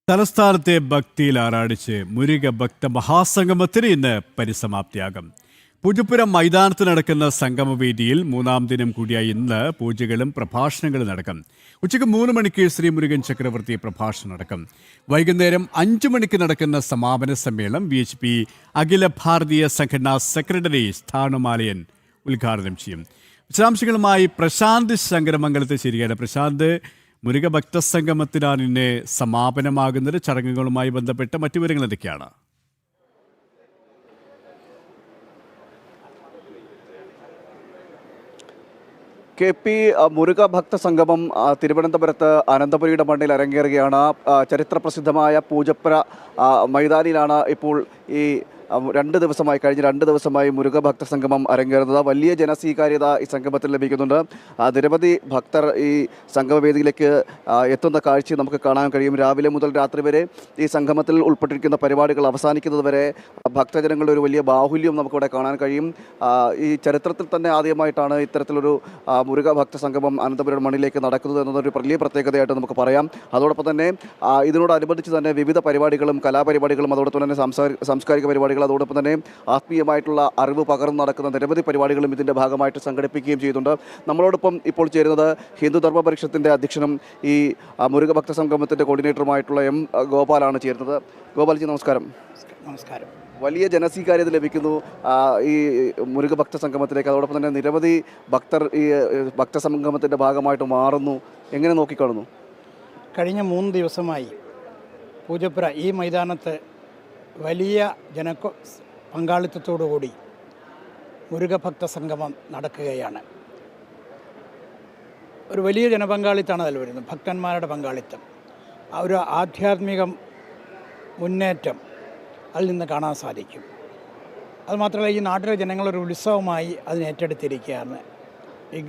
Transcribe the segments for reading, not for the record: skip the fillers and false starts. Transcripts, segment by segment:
തലസ്ഥാനത്തെ ഭക്തിയിൽ ആറാടിച്ച് മുരുക ഭക്ത മഹാസംഗമത്തിന് ഇന്ന് പരിസമാപ്തിയാകും. പൂജപ്പുരം മൈതാനത്ത് നടക്കുന്ന സംഗമവേദിയിൽ മൂന്നാം ദിനം കൂടിയായി ഇന്ന് പൂജകളും പ്രഭാഷണങ്ങളും നടക്കും. ഉച്ചയ്ക്ക് 3 മണിക്ക് ശ്രീ മുരുകൻ ചക്രവർത്തി പ്രഭാഷണം നടക്കും. വൈകുന്നേരം 5 മണിക്ക് നടക്കുന്ന സമാപന സമ്മേളനം VHP അഖില ഭാരതീയ സംഘടനാ സെക്രട്ടറി സ്ഥാനുമാലയൻ ഉദ്ഘാടനം ചെയ്യും. വിശദാംശങ്ങളുമായി പ്രശാന്ത് ശങ്കരമംഗലത്ത് ശരിയാണ്. പ്രശാന്ത്, മുരുക ഭക്തസംഗമത്തിനാണ് ഇന്ന് സമാപനമാകുന്നത്. ചടങ്ങുകളുമായി ബന്ധപ്പെട്ട മറ്റു വിവരങ്ങൾ എന്തൊക്കെയാണ്? KP മുരുക ഭക്തസംഗമം തിരുവനന്തപുരത്ത് അനന്തപുരിയുടെ മണ്ണിൽ അരങ്ങേറുകയാണ്. ചരിത്രപ്രസിദ്ധമായ പൂജപ്പുര മൈതാനിയിലാണ് ഇപ്പോൾ ഈ കഴിഞ്ഞ 2 ദിവസമായി മുരുക ഭക്തസംഗമം അരങ്ങേറുന്നത്. വലിയ ജനസ്വീകാര്യത ഈ സംഗമത്തിൽ ലഭിക്കുന്നുണ്ട്. നിരവധി ഭക്തർ ഈ സംഗമവേദിയിലേക്ക് എത്തുന്ന കാഴ്ച നമുക്ക് കാണാൻ കഴിയും. രാവിലെ മുതൽ രാത്രി വരെ ഈ സംഗമത്തിൽ ഉൾപ്പെട്ടിരിക്കുന്ന പരിപാടികൾ അവസാനിക്കുന്നത് വരെ ഭക്തജനങ്ങളുടെ ഒരു വലിയ ബാഹുല്യം നമുക്കിവിടെ കാണാൻ കഴിയും. ഈ ചരിത്രത്തിൽ തന്നെ ആദ്യമായിട്ടാണ് ഇത്തരത്തിലൊരു മുരുക ഭക്തസംഗമം അനന്തപുരം മണ്ണിലേക്ക് നടക്കുന്നത് എന്നതൊരു വലിയ പ്രത്യേകതയായിട്ട് നമുക്ക് പറയാം. അതോടൊപ്പം തന്നെ ഇതിനോടനുബന്ധിച്ച് തന്നെ വിവിധ പരിപാടികളും കലാപരിപാടികളും അതോടൊപ്പം തന്നെ സാംസ്കാരിക പരിപാടികൾ അതോടൊപ്പം തന്നെ ആത്മീയമായിട്ടുള്ള അറിവ് പകർന്നു നടക്കുന്ന നിരവധി പരിപാടികളും ഇതിൻ്റെ ഭാഗമായിട്ട് സംഘടിപ്പിക്കുകയും ചെയ്യുന്നുണ്ട്. നമ്മളോടൊപ്പം ഇപ്പോൾ ചേരുന്നത് ഹിന്ദു ധർമ്മ പരിഷത്തിൻ്റെ അധ്യക്ഷനും ഈ മുരുക ഭക്തസംഗമത്തിൻ്റെ കോർഡിനേറ്ററുമായിട്ടുള്ള M. ഗോപാലാണ് ചേരുന്നത്. ഗോപാൽജി, നമസ്കാരം. നമസ്കാരം. വലിയ ജനസ്വീകാര്യത ലഭിക്കുന്നു ഈ മുരുക ഭക്തസംഗമത്തിലേക്ക്. അതോടൊപ്പം തന്നെ നിരവധി ഭക്തർ ഈ ഭക്തസംഗമത്തിൻ്റെ ഭാഗമായിട്ട് മാറുന്നു. എങ്ങനെ നോക്കിക്കാണുന്നു? കഴിഞ്ഞ 3 ദിവസമായി പൂജപ്പുര ഈ മൈതാനത്ത് വലിയ പങ്കാളിത്തത്തോടുകൂടി മുരുകഭക്ത സംഗമം നടക്കുകയാണ്. ഒരു വലിയ ജനപങ്കാളിത്തമാണ് അതിൽ വരുന്നത്. ഭക്തന്മാരുടെ പങ്കാളിത്തം, ഒരു ആധ്യാത്മിക മുന്നേറ്റം അതിൽ നിന്ന് കാണാൻ സാധിക്കും. അതുമാത്രമല്ല, ഈ നാട്ടിലെ ജനങ്ങളൊരു ഉത്സവമായി അതിനെ ഏറ്റെടുത്തിരിക്കുകയാണ് ഈ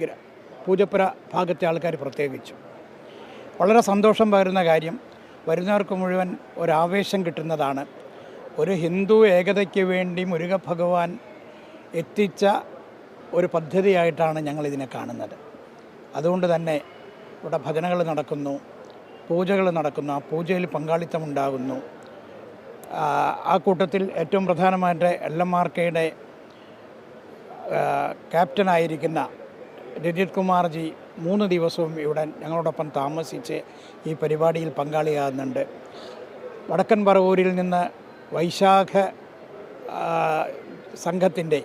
പൂജപ്പുര ഭാഗത്തെ ആൾക്കാർ പ്രത്യേകിച്ചും. വളരെ സന്തോഷം പകരുന്ന കാര്യം, വരുന്നവർക്ക് മുഴുവൻ ഒരാവേശം കിട്ടുന്നതാണ്. ഒരു ഹിന്ദു ഏകതയ്ക്ക് വേണ്ടി മുരുക ഭഗവാൻ എത്തിച്ച ഒരു പദ്ധതിയായിട്ടാണ് ഞങ്ങളിതിനെ കാണുന്നത്. അതുകൊണ്ട് തന്നെ ഇവിടെ ഭജനകൾ നടക്കുന്നു, പൂജകൾ നടക്കുന്നു, ആ പൂജയിൽ പങ്കാളിത്തമുണ്ടാകുന്നു. ആ കൂട്ടത്തിൽ ഏറ്റവും പ്രധാനമായിട്ട് LMRKയുടെ ക്യാപ്റ്റനായിരിക്കുന്ന രജിത് കുമാർജി 3 ദിവസവും ഇവിടെ ഞങ്ങളോടൊപ്പം താമസിച്ച് ഈ പരിപാടിയിൽ പങ്കാളിയാകുന്നുണ്ട്. വടക്കൻ പറവൂരിൽ നിന്ന് വൈശാഖ സംഘത്തിൻ്റെ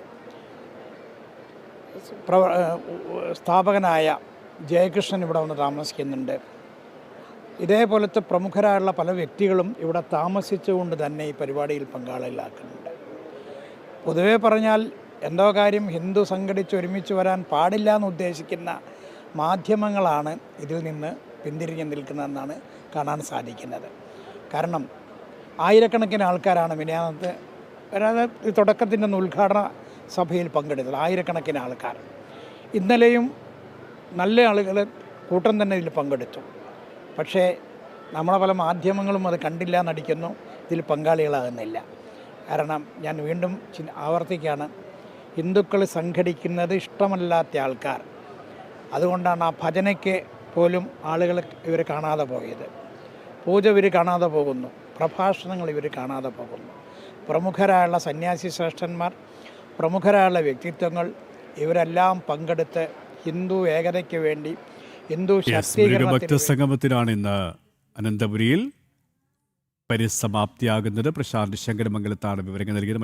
സ്ഥാപകനായ ജയകൃഷ്ണൻ ഇവിടെ വന്ന് താമസിക്കുന്നുണ്ട്. ഇതേപോലത്തെ പ്രമുഖരായുള്ള പല വ്യക്തികളും ഇവിടെ താമസിച്ചുകൊണ്ട് തന്നെ ഈ പരിപാടിയിൽ പങ്കാളികളാക്കുന്നുണ്ട്. പൊതുവേ പറഞ്ഞാൽ എന്തോ കാര്യം ഹിന്ദു സംഘടിച്ച് ഒരുമിച്ച് വരാൻ പാടില്ല എന്ന് ഉദ്ദേശിക്കുന്ന മാധ്യമങ്ങളാണ് ഇതിൽ നിന്ന് പിന്തിരിഞ്ഞ് നിൽക്കുന്നതെന്നാണ് കാണാൻ സാധിക്കുന്നത്. കാരണം ആയിരക്കണക്കിന് ആൾക്കാരാണ് മിനിയാന്നത്തെ തുടക്കത്തിൻ്റെ ഉദ്ഘാടന സഭയിൽ പങ്കെടുത്തത്. ആയിരക്കണക്കിന് ആൾക്കാർ. ഇന്നലെയും നല്ല ആളുകൾ കൂട്ടം തന്നെ ഇതിൽ പങ്കെടുത്തു. പക്ഷേ നമ്മളെ പല മാധ്യമങ്ങളും അത് കണ്ടില്ല നടിക്കുന്നു, ഇതിൽ പങ്കാളികളാകുന്നില്ല. കാരണം ഞാൻ വീണ്ടും ആവർത്തിക്കുകയാണ്, ഹിന്ദുക്കൾ സംഘടിക്കുന്നത് ഇഷ്ടമല്ലാത്ത ആൾക്കാർ. അതുകൊണ്ടാണ് ആ ഭജനയ്ക്ക് പോലും ആളുകൾ ഇവർ കാണാതെ പോയത്. പൂജ ഇവർ കാണാതെ പോകുന്നു, പ്രഭാഷണങ്ങൾ ഇവർ കാണാതെ പോകുന്നു. പ്രമുഖരായുള്ള സന്യാസി ശ്രേഷ്ഠന്മാർ, പ്രമുഖരായുള്ള വ്യക്തിത്വങ്ങൾ ഇവരെല്ലാം പങ്കെടുത്ത് ഹിന്ദു ഏകതയ്ക്ക് വേണ്ടി, ഹിന്ദു ഭക്തസംഗമത്തിനാണ് ഇന്ന് അനന്തപുരിയിൽ പരിസമാപ്തിയാകുന്നത്. പ്രശാന്ത് ശങ്കരമംഗലത്താണ് വിവരങ്ങൾ നൽകിയത്.